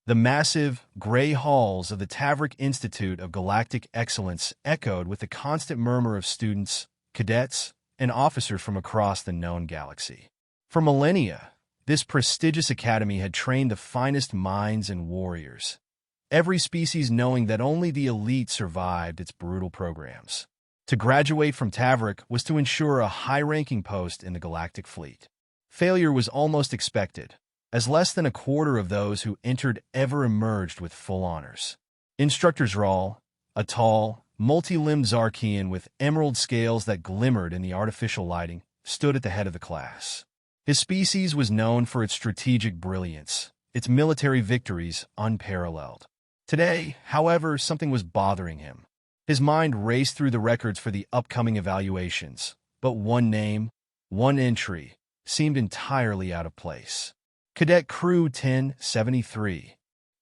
The massive, gray halls of the Taverick Institute of Galactic Excellence echoed with the constant murmur of students, cadets, and officers from across the known galaxy. For millennia, this prestigious academy had trained the finest minds and warriors, every species knowing that only the elite survived its brutal programs. To graduate from Taverick was to ensure a high-ranking post in the Galactic Fleet. Failure was almost expected, as less than a quarter of those who entered ever emerged with full honors. Instructor Zral, a tall, multi-limbed Zarkian with emerald scales that glimmered in the artificial lighting, stood at the head of the class. His species was known for its strategic brilliance, its military victories unparalleled. Today, however, something was bothering him. His mind raced through the records for the upcoming evaluations, but one name, one entry, seemed entirely out of place. Cadet Crew 1073.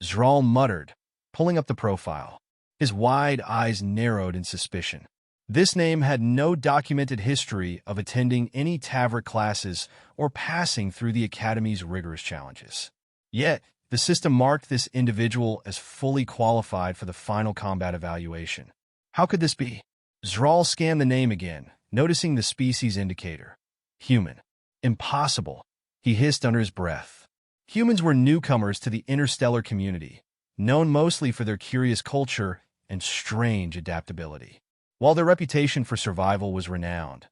Zral muttered, pulling up the profile. His wide eyes narrowed in suspicion. This name had no documented history of attending any Taverick classes or passing through the Academy's rigorous challenges. Yet, the system marked this individual as fully qualified for the final combat evaluation. How could this be? Zral scanned the name again, noticing the species indicator. Human. Impossible, he hissed under his breath. Humans were newcomers to the interstellar community, known mostly for their curious culture and strange adaptability. While their reputation for survival was renowned,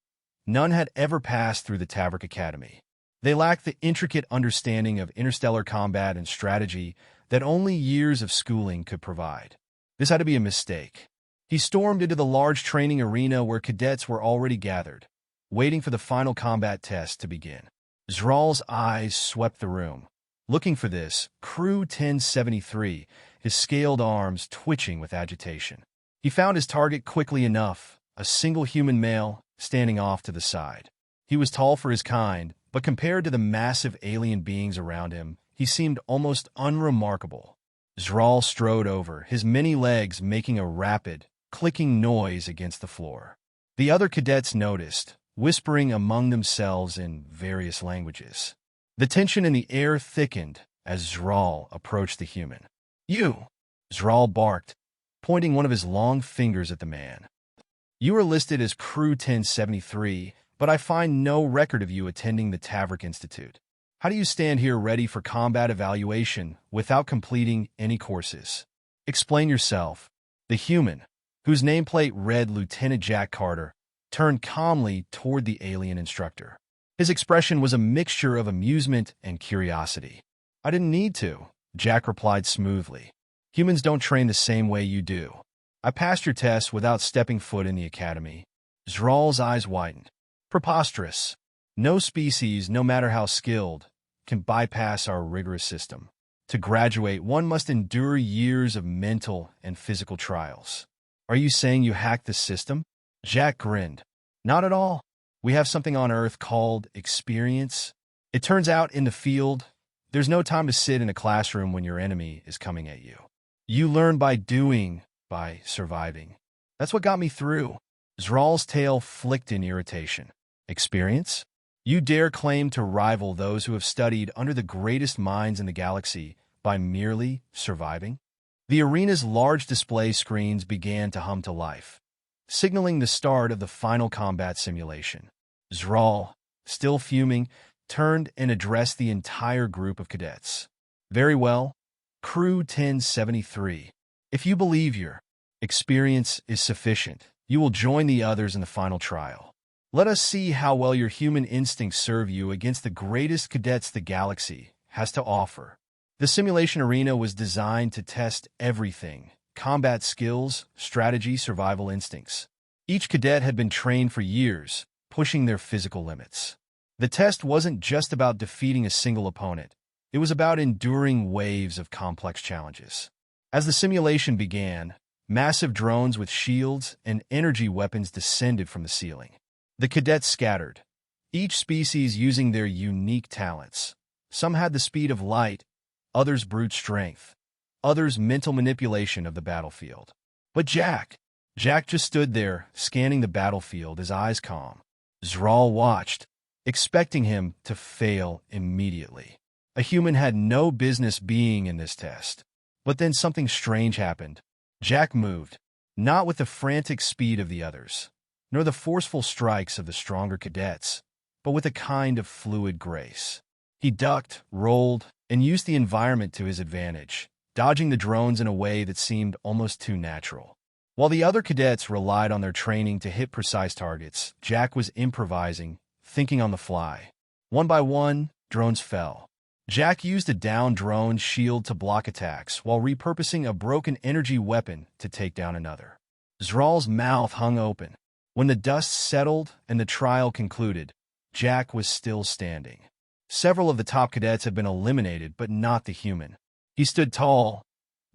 none had ever passed through the Taverick Academy. They lacked the intricate understanding of interstellar combat and strategy that only years of schooling could provide. This had to be a mistake. He stormed into the large training arena where cadets were already gathered, waiting for the final combat test to begin. Zral's eyes swept the room. Looking for this, Crew 1073, his scaled arms twitching with agitation. He found his target quickly enough, a single human male standing off to the side. He was tall for his kind, but compared to the massive alien beings around him, he seemed almost unremarkable. Zral strode over, his many legs making a rapid, clicking noise against the floor. The other cadets noticed, whispering among themselves in various languages. The tension in the air thickened as Zral approached the human. "You!" Zral barked, pointing one of his long fingers at the man. "You are listed as Crew 1073, but I find no record of you attending the Taverick Institute. How do you stand here ready for combat evaluation without completing any courses? Explain yourself." The human, whose nameplate read Lieutenant Jack Carter, turned calmly toward the alien instructor. His expression was a mixture of amusement and curiosity. "I didn't need to," Jack replied smoothly. "Humans don't train the same way you do. I passed your test without stepping foot in the academy." Zral's eyes widened. "Preposterous. No species, no matter how skilled, can bypass our rigorous system. To graduate, one must endure years of mental and physical trials." "Are you saying you hacked the system?" Jack grinned. "Not at all. We have something on Earth called experience. It turns out in the field, there's no time to sit in a classroom when your enemy is coming at you. You learn by doing, by surviving. That's what got me through." Zral's tail flicked in irritation. "Experience? You dare claim to rival those who have studied under the greatest minds in the galaxy by merely surviving?" The arena's large display screens began to hum to life, signaling the start of the final combat simulation. Zral, still fuming, turned and addressed the entire group of cadets. "Very well, Crew 1073. If you believe your experience is sufficient, you will join the others in the final trial. Let us see how well your human instincts serve you against the greatest cadets the galaxy has to offer." The simulation arena was designed to test everything: combat skills, strategy, survival instincts. Each cadet had been trained for years, pushing their physical limits. The test wasn't just about defeating a single opponent. It was about enduring waves of complex challenges. As the simulation began, massive drones with shields and energy weapons descended from the ceiling. The cadets scattered, each species using their unique talents. Some had the speed of light, others brute strength, others mental manipulation of the battlefield. But Jack just stood there, scanning the battlefield, his eyes calm. Zral watched, expecting him to fail immediately. A human had no business being in this test. But then something strange happened. Jack moved, not with the frantic speed of the others, nor the forceful strikes of the stronger cadets, but with a kind of fluid grace. He ducked, rolled, and used the environment to his advantage, dodging the drones in a way that seemed almost too natural. While the other cadets relied on their training to hit precise targets, Jack was improvising, thinking on the fly. One by one, drones fell. Jack used a downed drone shield to block attacks while repurposing a broken energy weapon to take down another. Zral's mouth hung open. When the dust settled and the trial concluded, Jack was still standing. Several of the top cadets had been eliminated, but not the human. He stood tall,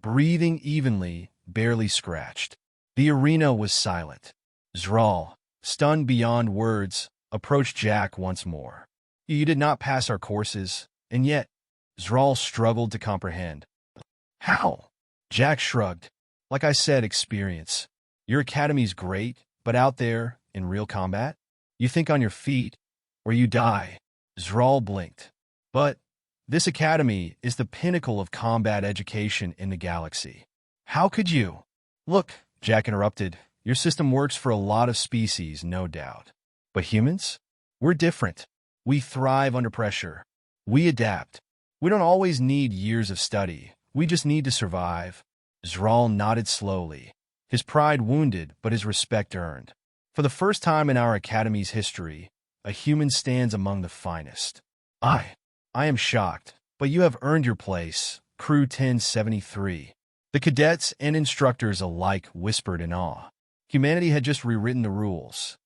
breathing evenly, barely scratched. The arena was silent. Zral, stunned beyond words, approached Jack once more. "You did not pass our courses, and yet," Zral struggled to comprehend. "How?" Jack shrugged. "Like I said, experience. Your academy's great, but out there, in real combat, you think on your feet, or you die." Zral blinked. "But this academy is the pinnacle of combat education in the galaxy. How could you?" "Look," Jack interrupted, "your system works for a lot of species, no doubt. But humans? We're different. We thrive under pressure. We adapt. We don't always need years of study. We just need to survive." Zral nodded slowly, his pride wounded but his respect earned. "For the first time in our academy's history, a human stands among the finest. I am shocked, but you have earned your place, Crew 1073. The cadets and instructors alike whispered in awe. Humanity had just rewritten the rules.